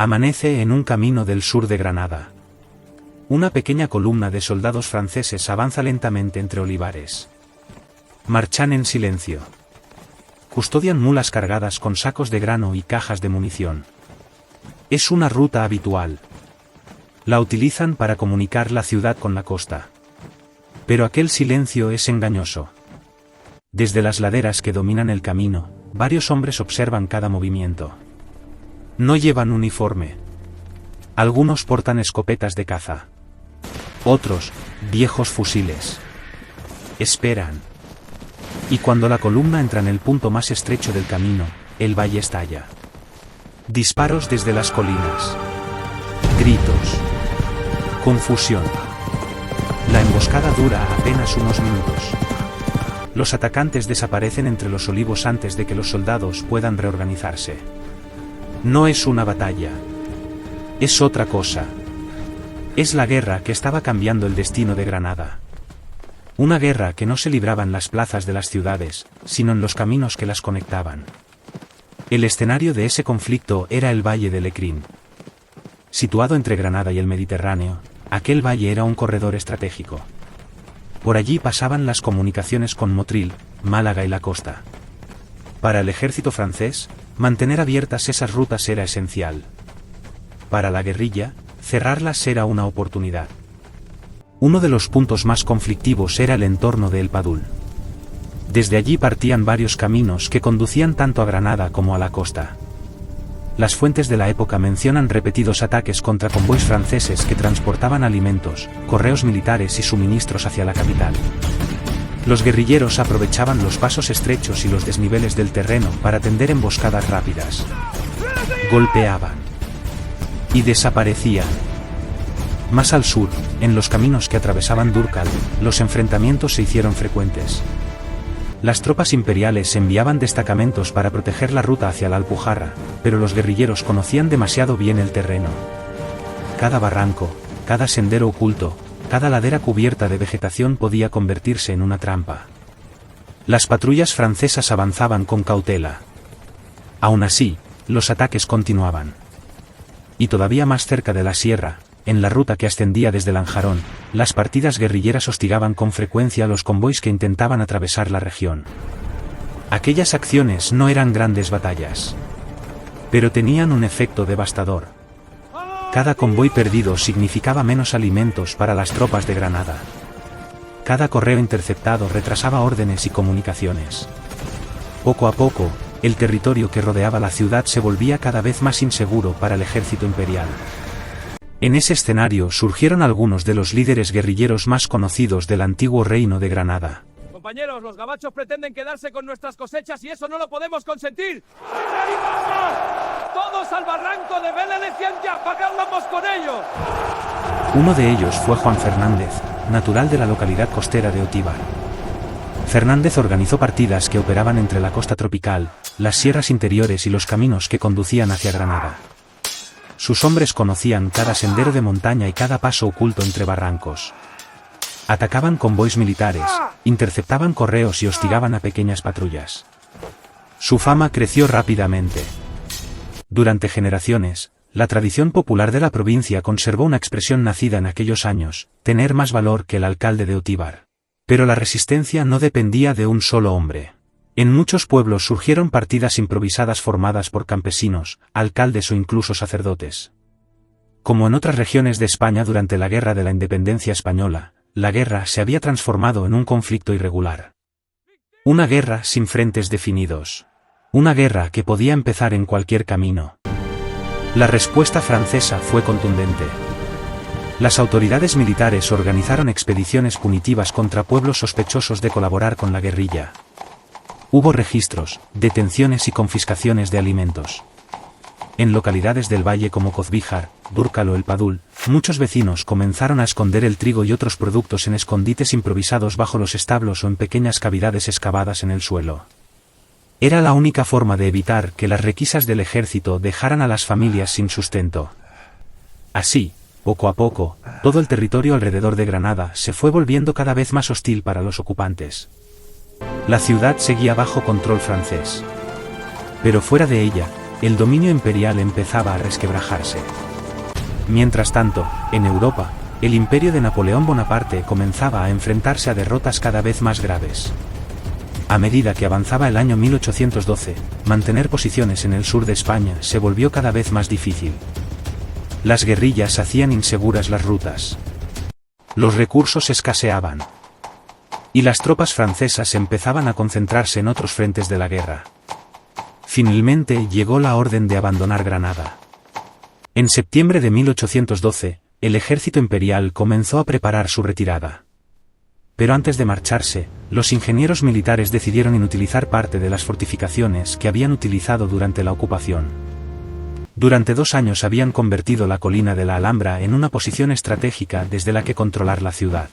Amanece en un camino del sur de Granada. Una pequeña columna de soldados franceses avanza lentamente entre olivares. Marchan en silencio. Custodian mulas cargadas con sacos de grano y cajas de munición. Es una ruta habitual. La utilizan para comunicar la ciudad con la costa. Pero aquel silencio es engañoso. Desde las laderas que dominan el camino, varios hombres observan cada movimiento. No llevan uniforme. Algunos portan escopetas de caza. Otros, viejos fusiles. Esperan. Y cuando la columna entra en el punto más estrecho del camino, el valle estalla. Disparos desde las colinas. Gritos. Confusión. La emboscada dura apenas unos minutos. Los atacantes desaparecen entre los olivos antes de que los soldados puedan reorganizarse. No es una batalla. Es otra cosa. Es la guerra que estaba cambiando el destino de Granada. Una guerra que no se libraba en las plazas de las ciudades, sino en los caminos que las conectaban. El escenario de ese conflicto era el valle de Lecrín. Situado entre Granada y el Mediterráneo, aquel valle era un corredor estratégico. Por allí pasaban las comunicaciones con Motril, Málaga y la costa. Para el ejército francés, mantener abiertas esas rutas era esencial. Para la guerrilla, cerrarlas era una oportunidad. Uno de los puntos más conflictivos era el entorno de El Padul. Desde allí partían varios caminos que conducían tanto a Granada como a la costa. Las fuentes de la época mencionan repetidos ataques contra convoys franceses que transportaban alimentos, correos militares y suministros hacia la capital. Los guerrilleros aprovechaban los pasos estrechos y los desniveles del terreno para tender emboscadas rápidas. Golpeaban. Y desaparecían. Más al sur, en los caminos que atravesaban Dúrcal, los enfrentamientos se hicieron frecuentes. Las tropas imperiales enviaban destacamentos para proteger la ruta hacia la Alpujarra, pero los guerrilleros conocían demasiado bien el terreno. Cada barranco, cada sendero oculto, cada ladera cubierta de vegetación podía convertirse en una trampa. Las patrullas francesas avanzaban con cautela. Aún así, los ataques continuaban. Y todavía más cerca de la sierra, en la ruta que ascendía desde Lanjarón, las partidas guerrilleras hostigaban con frecuencia a los convoys que intentaban atravesar la región. Aquellas acciones no eran grandes batallas, pero tenían un efecto devastador. Cada convoy perdido significaba menos alimentos para las tropas de Granada. Cada correo interceptado retrasaba órdenes y comunicaciones. Poco a poco, el territorio que rodeaba la ciudad se volvía cada vez más inseguro para el ejército imperial. En ese escenario surgieron algunos de los líderes guerrilleros más conocidos del antiguo reino de Granada. Compañeros, los gabachos pretenden quedarse con nuestras cosechas y eso no lo podemos consentir. ¡Todos al barranco de Belenecian para que hablamos con ellos! Uno de ellos fue Juan Fernández, natural de la localidad costera de Otíbar. Fernández organizó partidas que operaban entre la costa tropical, las sierras interiores y los caminos que conducían hacia Granada. Sus hombres conocían cada sendero de montaña y cada paso oculto entre barrancos. Atacaban convoys militares, interceptaban correos y hostigaban a pequeñas patrullas. Su fama creció rápidamente. Durante generaciones, la tradición popular de la provincia conservó una expresión nacida en aquellos años: tener más valor que el alcalde de Otíbar. Pero la resistencia no dependía de un solo hombre. En muchos pueblos surgieron partidas improvisadas formadas por campesinos, alcaldes o incluso sacerdotes. Como en otras regiones de España durante la Guerra de la Independencia Española, la guerra se había transformado en un conflicto irregular. Una guerra sin frentes definidos. Una guerra que podía empezar en cualquier camino. La respuesta francesa fue contundente. Las autoridades militares organizaron expediciones punitivas contra pueblos sospechosos de colaborar con la guerrilla. Hubo registros, detenciones y confiscaciones de alimentos. En localidades del valle como Cozbíjar, Dúrcal o El Padul, muchos vecinos comenzaron a esconder el trigo y otros productos en escondites improvisados bajo los establos o en pequeñas cavidades excavadas en el suelo. Era la única forma de evitar que las requisas del ejército dejaran a las familias sin sustento. Así, poco a poco, todo el territorio alrededor de Granada se fue volviendo cada vez más hostil para los ocupantes. La ciudad seguía bajo control francés. Pero fuera de ella, el dominio imperial empezaba a resquebrajarse. Mientras tanto, en Europa, el imperio de Napoleón Bonaparte comenzaba a enfrentarse a derrotas cada vez más graves. A medida que avanzaba el año 1812, mantener posiciones en el sur de España se volvió cada vez más difícil. Las guerrillas hacían inseguras las rutas. Los recursos escaseaban. Y las tropas francesas empezaban a concentrarse en otros frentes de la guerra. Finalmente llegó la orden de abandonar Granada. En septiembre de 1812, el ejército imperial comenzó a preparar su retirada. Pero antes de marcharse, los ingenieros militares decidieron inutilizar parte de las fortificaciones que habían utilizado durante la ocupación. Durante 2 años habían convertido la colina de la Alhambra en una posición estratégica desde la que controlar la ciudad.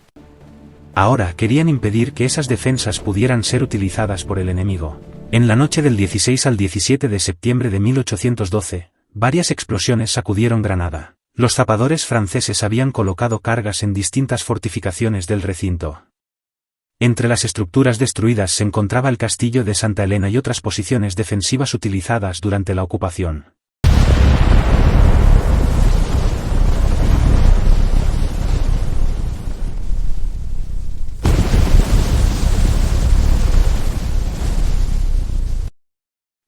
Ahora querían impedir que esas defensas pudieran ser utilizadas por el enemigo. En la noche del 16 al 17 de septiembre de 1812, varias explosiones sacudieron Granada. Los zapadores franceses habían colocado cargas en distintas fortificaciones del recinto. Entre las estructuras destruidas se encontraba el castillo de Santa Elena y otras posiciones defensivas utilizadas durante la ocupación.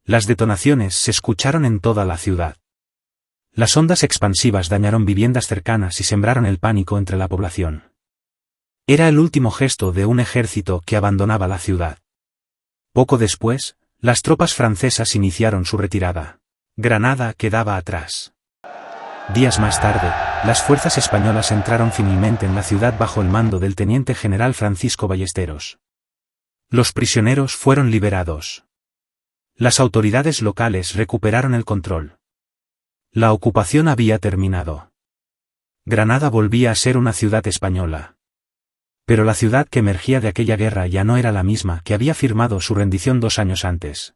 Las detonaciones se escucharon en toda la ciudad. Las ondas expansivas dañaron viviendas cercanas y sembraron el pánico entre la población. Era el último gesto de un ejército que abandonaba la ciudad. Poco después, las tropas francesas iniciaron su retirada. Granada quedaba atrás. Días más tarde, las fuerzas españolas entraron finalmente en la ciudad bajo el mando del teniente general Francisco Ballesteros. Los prisioneros fueron liberados. Las autoridades locales recuperaron el control. La ocupación había terminado. Granada volvía a ser una ciudad española. Pero la ciudad que emergía de aquella guerra ya no era la misma que había firmado su rendición 2 años antes.